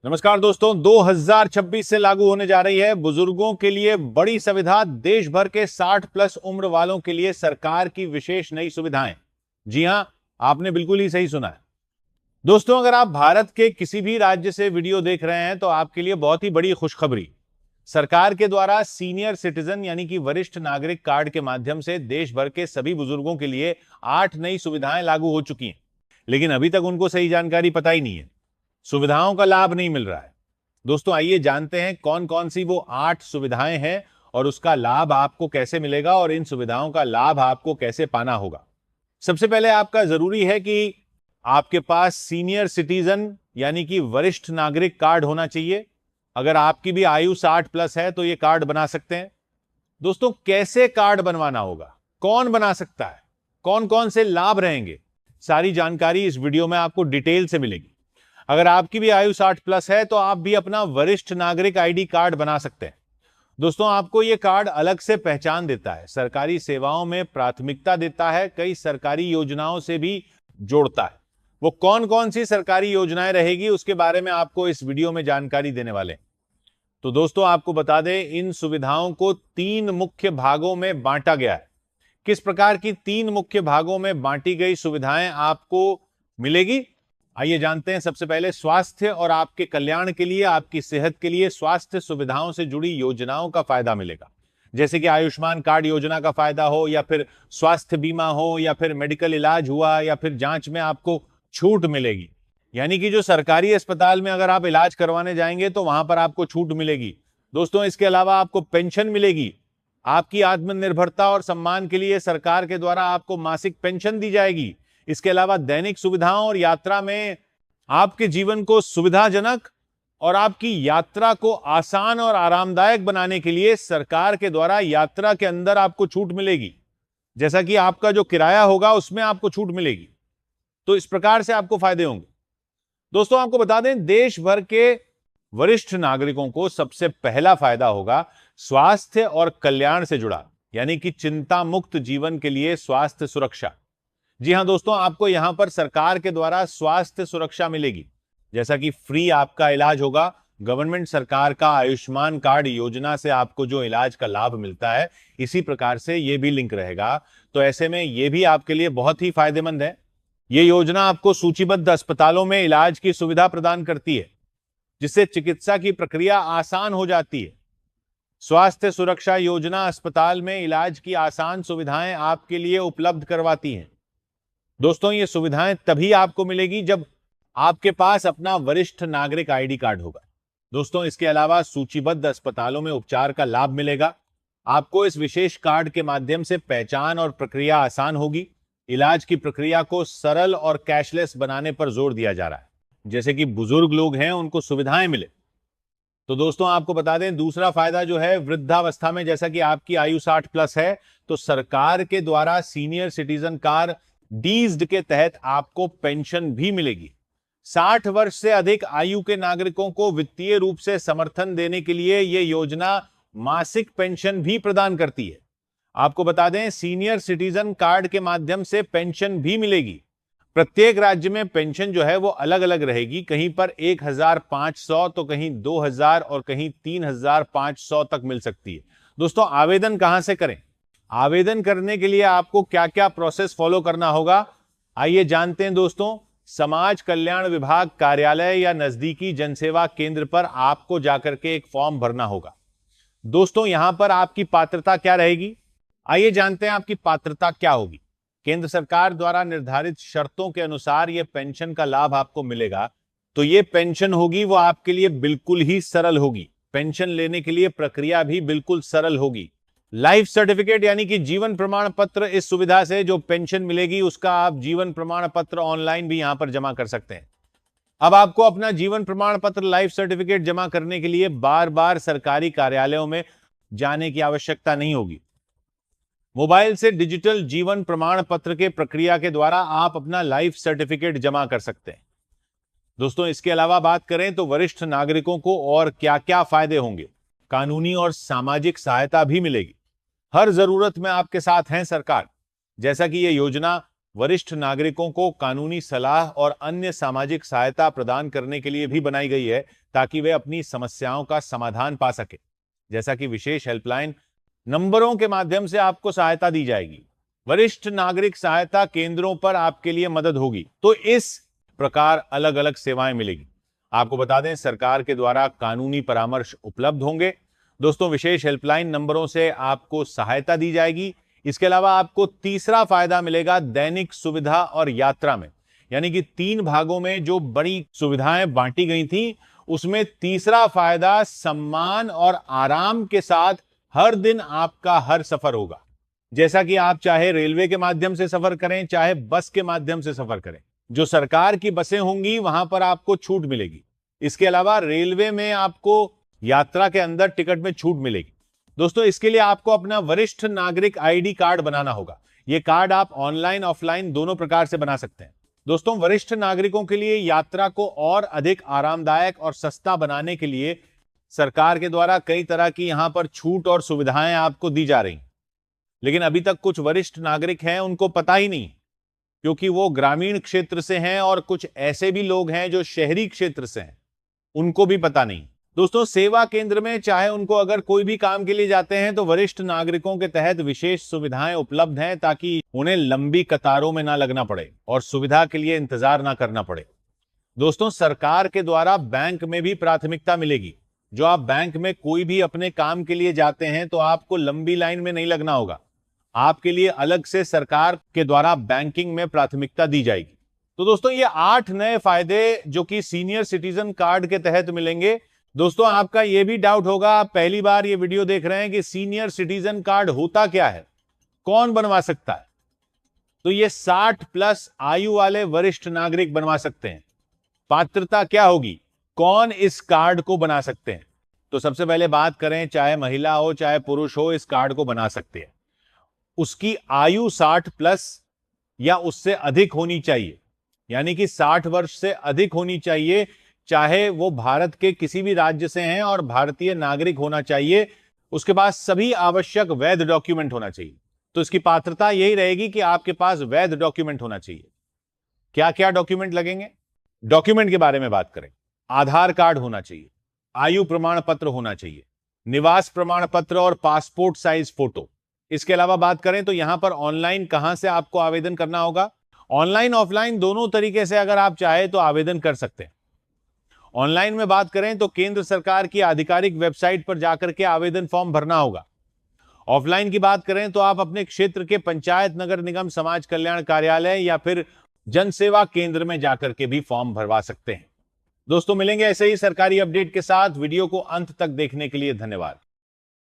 नमस्कार दोस्तों, 2026 से लागू होने जा रही है बुजुर्गों के लिए बड़ी सुविधा। देश भर के 60 प्लस उम्र वालों के लिए सरकार की विशेष नई सुविधाएं। जी हां, आपने बिल्कुल ही सही सुना है दोस्तों। अगर आप भारत के किसी भी राज्य से वीडियो देख रहे हैं तो आपके लिए बहुत ही बड़ी खुशखबरी। सरकार के द्वारा सीनियर सिटीजन यानी कि वरिष्ठ नागरिक कार्ड के माध्यम से देश भर के सभी बुजुर्गों के लिए 8 नई सुविधाएं लागू हो चुकी हैं, लेकिन अभी तक उनको सही जानकारी पता ही नहीं है, सुविधाओं का लाभ नहीं मिल रहा है। दोस्तों आइए जानते हैं कौन कौन सी वो 8 सुविधाएं हैं और उसका लाभ आपको कैसे मिलेगा और इन सुविधाओं का लाभ आपको कैसे पाना होगा। सबसे पहले आपका जरूरी है कि आपके पास सीनियर सिटीजन यानी कि वरिष्ठ नागरिक कार्ड होना चाहिए। अगर आपकी भी आयु 60 प्लस है तो ये कार्ड बना सकते हैं। दोस्तों कैसे कार्ड बनवाना होगा, कौन बना सकता है, कौन कौन से लाभ रहेंगे, सारी जानकारी इस वीडियो में आपको डिटेल से मिलेगी। अगर आपकी भी आयु 60 प्लस है तो आप भी अपना वरिष्ठ नागरिक आईडी कार्ड बना सकते हैं। दोस्तों आपको यह कार्ड अलग से पहचान देता है, सरकारी सेवाओं में प्राथमिकता देता है, कई सरकारी योजनाओं से भी जोड़ता है। वो कौन कौन सी सरकारी योजनाएं रहेगी उसके बारे में आपको इस वीडियो में जानकारी देने वाले हैं। तो दोस्तों आपको बता दें, इन सुविधाओं को 3 मुख्य भागों में बांटा गया है। किस प्रकार की 3 मुख्य भागों में बांटी गई सुविधाएं आपको मिलेगी, आइए जानते हैं। सबसे पहले स्वास्थ्य और आपके कल्याण के लिए, आपकी सेहत के लिए स्वास्थ्य सुविधाओं से जुड़ी योजनाओं का फायदा मिलेगा, जैसे कि आयुष्मान कार्ड योजना का फायदा हो, या फिर स्वास्थ्य बीमा हो, या फिर मेडिकल इलाज हुआ, या फिर जांच में आपको छूट मिलेगी। यानी कि जो सरकारी अस्पताल में अगर आप इलाज करवाने जाएंगे तो वहां पर आपको छूट मिलेगी। दोस्तों इसके अलावा आपको पेंशन मिलेगी। आपकी आत्मनिर्भरता और सम्मान के लिए सरकार के द्वारा आपको मासिक पेंशन दी जाएगी। इसके अलावा दैनिक सुविधाओं और यात्रा में आपके जीवन को सुविधाजनक और आपकी यात्रा को आसान और आरामदायक बनाने के लिए सरकार के द्वारा यात्रा के अंदर आपको छूट मिलेगी, जैसा कि आपका जो किराया होगा उसमें आपको छूट मिलेगी। तो इस प्रकार से आपको फायदे होंगे। दोस्तों आपको बता दें, देश भर के वरिष्ठ नागरिकों को सबसे पहला फायदा होगा स्वास्थ्य और कल्याण से जुड़ा, यानी कि चिंता मुक्त जीवन के लिए स्वास्थ्य सुरक्षा। जी हां दोस्तों, आपको यहां पर सरकार के द्वारा स्वास्थ्य सुरक्षा मिलेगी, जैसा कि फ्री आपका इलाज होगा। गवर्नमेंट सरकार का आयुष्मान कार्ड योजना से आपको जो इलाज का लाभ मिलता है, इसी प्रकार से यह भी लिंक रहेगा। तो ऐसे में यह भी आपके लिए बहुत ही फायदेमंद है। यह योजना आपको सूचीबद्ध अस्पतालों में इलाज की सुविधा प्रदान करती है, जिससे चिकित्सा की प्रक्रिया आसान हो जाती है। स्वास्थ्य सुरक्षा योजना अस्पताल में इलाज की आसान सुविधाएं आपके लिए उपलब्ध करवाती हैं। दोस्तों ये सुविधाएं तभी आपको मिलेगी जब आपके पास अपना वरिष्ठ नागरिक आईडी कार्ड होगा। दोस्तों इसके अलावा सूचीबद्ध अस्पतालों में उपचार का लाभ मिलेगा। आपको इस विशेष कार्ड के माध्यम से पहचान और प्रक्रिया आसान होगी। इलाज की प्रक्रिया को सरल और कैशलेस बनाने पर जोर दिया जा रहा है, जैसे कि बुजुर्ग लोग हैं उनको सुविधाएं मिले। तो दोस्तों आपको बता दें, दूसरा फायदा जो है वृद्धावस्था में, जैसा कि आपकी आयु 60 प्लस है तो सरकार के द्वारा सीनियर सिटीजन कार्ड डीज्ड के तहत आपको पेंशन भी मिलेगी। 60 वर्ष से अधिक आयु के नागरिकों को वित्तीय रूप से समर्थन देने के लिए यह योजना मासिक पेंशन भी प्रदान करती है। आपको बता दें, सीनियर सिटीजन कार्ड के माध्यम से पेंशन भी मिलेगी। प्रत्येक राज्य में पेंशन जो है वो अलग अलग रहेगी, कहीं पर 1500 तो कहीं 2000 और कहीं 3500 तक मिल सकती है। दोस्तों आवेदन कहां से करें, आवेदन करने के लिए आपको क्या क्या प्रोसेस फॉलो करना होगा, आइए जानते हैं दोस्तों। समाज कल्याण विभाग कार्यालय या नजदीकी जनसेवा केंद्र पर आपको जाकर के एक फॉर्म भरना होगा। दोस्तों यहां पर आपकी पात्रता क्या रहेगी, आइए जानते हैं आपकी पात्रता क्या होगी। केंद्र सरकार द्वारा निर्धारित शर्तों के अनुसार यह पेंशन का लाभ आपको मिलेगा। तो यह पेंशन होगी वो आपके लिए बिल्कुल ही सरल होगी। पेंशन लेने के लिए प्रक्रिया भी बिल्कुल सरल होगी। लाइफ सर्टिफिकेट यानी कि जीवन प्रमाण पत्र, इस सुविधा से जो पेंशन मिलेगी उसका आप जीवन प्रमाण पत्र ऑनलाइन भी यहां पर जमा कर सकते हैं। अब आपको अपना जीवन प्रमाण पत्र लाइफ सर्टिफिकेट जमा करने के लिए बार बार सरकारी कार्यालयों में जाने की आवश्यकता नहीं होगी। मोबाइल से डिजिटल जीवन प्रमाण पत्र के प्रक्रिया के द्वारा आप अपना लाइफ सर्टिफिकेट जमा कर सकते हैं। दोस्तों इसके अलावा बात करें तो वरिष्ठ नागरिकों को और क्या क्या फायदे होंगे। कानूनी और सामाजिक सहायता भी मिलेगी। हर जरूरत में आपके साथ है सरकार, जैसा कि यह योजना वरिष्ठ नागरिकों को कानूनी सलाह और अन्य सामाजिक सहायता प्रदान करने के लिए भी बनाई गई है, ताकि वे अपनी समस्याओं का समाधान पा सके। जैसा कि विशेष हेल्पलाइन नंबरों के माध्यम से आपको सहायता दी जाएगी। वरिष्ठ नागरिक सहायता केंद्रों पर आपके लिए मदद होगी। तो इस प्रकार अलग अलग सेवाएं मिलेगी। आपको बता दें, सरकार के द्वारा कानूनी परामर्श उपलब्ध होंगे। दोस्तों, विशेष हेल्पलाइन नंबरों से आपको सहायता दी जाएगी। इसके अलावा आपको तीसरा फायदा मिलेगा दैनिक सुविधा और यात्रा में, यानी कि 3 भागों में जो बड़ी सुविधाएं बांटी गई थी, उसमें तीसरा फायदा सम्मान और आराम के साथ हर दिन आपका हर सफर होगा। जैसा कि आप चाहे रेलवे के माध्यम से सफर करें, चाहे बस के माध्यम से सफर करें, जो सरकार की बसें होंगी वहां पर आपको छूट मिलेगी। इसके अलावा रेलवे में आपको यात्रा के अंदर टिकट में छूट मिलेगी। दोस्तों, इसके लिए आपको अपना वरिष्ठ नागरिक आईडी कार्ड बनाना होगा। यह कार्ड आप ऑनलाइन ऑफलाइन दोनों प्रकार से बना सकते हैं। दोस्तों, वरिष्ठ नागरिकों के लिए यात्रा को और अधिक आरामदायक और सस्ता बनाने के लिए सरकार के द्वारा कई तरह की यहां पर छूट और सुविधाएं आपको दी जा रही, लेकिन अभी तक कुछ वरिष्ठ नागरिक हैं उनको पता ही नहीं, क्योंकि वो ग्रामीण क्षेत्र से हैं, और कुछ ऐसे भी लोग हैं जो शहरी क्षेत्र से हैं, उनको भी पता नहीं। दोस्तों, सेवा केंद्र में चाहे उनको अगर कोई भी काम के लिए जाते हैं तो वरिष्ठ नागरिकों के तहत विशेष सुविधाएं उपलब्ध हैं, ताकि उन्हें लंबी कतारों में ना लगना पड़े और सुविधा के लिए इंतजार ना करना पड़े। दोस्तों, सरकार के द्वारा बैंक में भी प्राथमिकता मिलेगी। जो आप बैंक में कोई भी अपने काम के लिए जाते हैं तो आपको लंबी लाइन में नहीं लगना होगा। आपके लिए अलग से सरकार के द्वारा बैंकिंग में प्राथमिकता दी जाएगी। तो दोस्तों, ये 8 नए फायदे जो कि सीनियर सिटीजन कार्ड के तहत मिलेंगे। दोस्तों, आपका यह भी डाउट होगा, आप पहली बार ये वीडियो देख रहे हैं, कि सीनियर सिटीजन कार्ड होता क्या है, कौन बनवा सकता है। तो ये 60+ आयु वाले वरिष्ठ नागरिक बनवा सकते हैं। पात्रता क्या होगी, कौन इस कार्ड को बना सकते हैं? तो सबसे पहले बात करें, चाहे महिला हो चाहे पुरुष हो, इस कार्ड को बना सकते हैं। उसकी आयु 60+ या उससे अधिक होनी चाहिए, यानी कि 60 वर्ष से अधिक होनी चाहिए, चाहे वो भारत के किसी भी राज्य से हैं, और भारतीय नागरिक होना चाहिए। उसके पास सभी आवश्यक वैध डॉक्यूमेंट होना चाहिए। तो इसकी पात्रता यही रहेगी कि आपके पास वैध डॉक्यूमेंट होना चाहिए। क्या क्या डॉक्यूमेंट लगेंगे? डॉक्यूमेंट के बारे में बात करें, आधार कार्ड होना चाहिए, आयु प्रमाण पत्र होना चाहिए, निवास प्रमाण पत्र और पासपोर्ट साइज फोटो। इसके अलावा बात करें तो यहां पर ऑनलाइन कहां से आपको आवेदन करना होगा? ऑनलाइन ऑफलाइन दोनों तरीके से अगर आप चाहे तो आवेदन कर सकते हैं। ऑनलाइन में बात करें तो केंद्र सरकार की आधिकारिक वेबसाइट पर जाकर के आवेदन फॉर्म भरना होगा। ऑफलाइन की बात करें तो आप अपने क्षेत्र के पंचायत, नगर निगम, समाज कल्याण कार्यालय या फिर जन सेवा केंद्र में जाकर के भी फॉर्म भरवा सकते हैं। दोस्तों, मिलेंगे ऐसे ही सरकारी अपडेट के साथ। वीडियो को अंत तक देखने के लिए धन्यवाद।